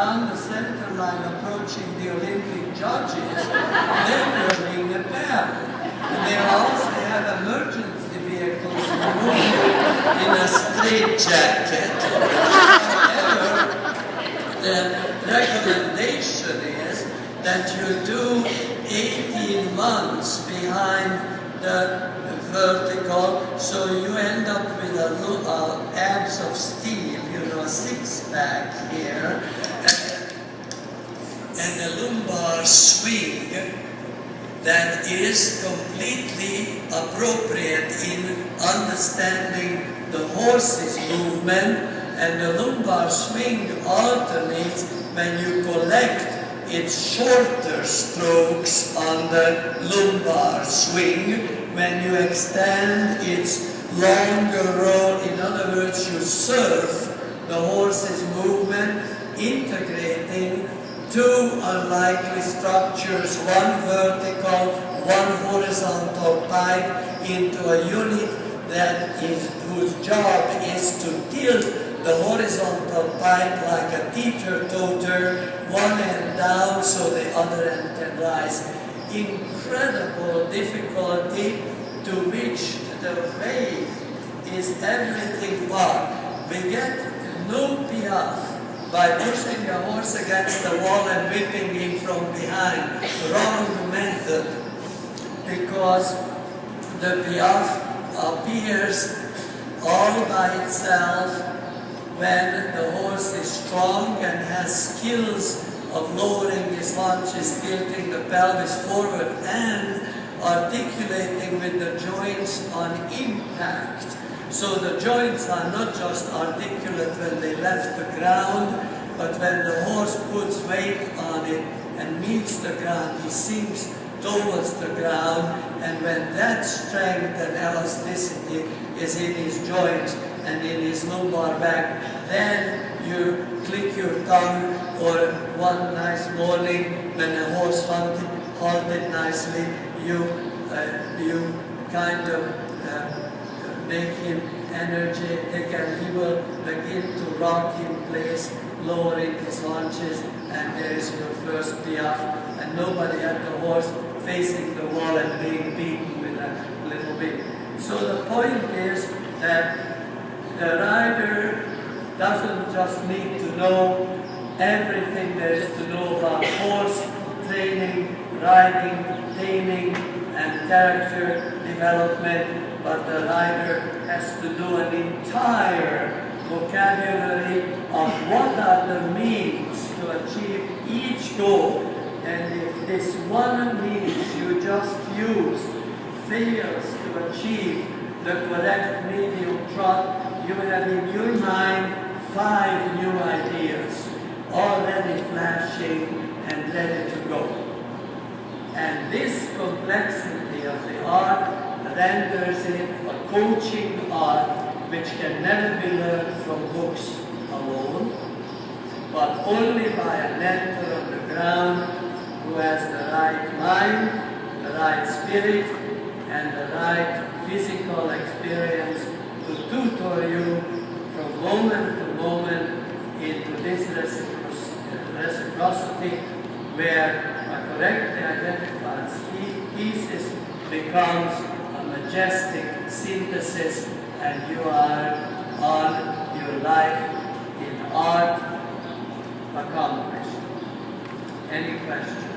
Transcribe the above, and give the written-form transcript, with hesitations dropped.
down the center line approaching the Olympic judges, then you're being a pair. And they also have emergency vehicles moving in a straitjacket. However, the recommendation is that you do 18 months behind the vertical, so you end up with abs of steel, you know, a six-pack here, and a lumbar swing that is completely appropriate in understanding the horse's movement, and the lumbar swing alternates when you collect its shorter strokes on the lumbar swing, when you extend its longer roll. In other words, you surf the horse's movement, integrating two unlikely structures, one vertical, one horizontal pipe, into a unit whose job is to tilt the horizontal pipe like a teeter-totter, one end down so the other end can rise. Incredible difficulty, to which the way is everything but. We get no piaffe by pushing a horse against the wall and whipping him from behind. Wrong method, because the piaffe appears all by itself when the horse is strong and has skills of lowering his haunches, tilting the pelvis forward, and articulating with the joints on impact. So the joints are not just articulate when they left the ground, but when the horse puts weight on it and meets the ground, he sinks towards the ground, and when that strength and elasticity is in his joints and in his lumbar back, then you click your tongue, or one nice morning when a horse halted nicely, you kind of make him energetic, and he will begin to rock in place, lowering his haunches, and there is your first piaffe, and nobody had the horse facing the wall and being beaten with a little bit. So the point is that the rider doesn't just need to know everything there is to know about horse training, riding, taming, and character development, but the rider has to know an entire vocabulary of what are the means to achieve each goal. And if this one means you just used fails to achieve the correct medium trot, you have in your mind 5 new ideas already flashing and ready to go. And this complexity of the art renders it a coaching art which can never be learned from books alone, but only by a mentor on the ground who has the right mind, the right spirit, and the right physical experience to tutor you from moment to moment into this reciprocity, where a correctly identified thesis becomes a majestic synthesis, and you are on your life in art accomplished. Any questions?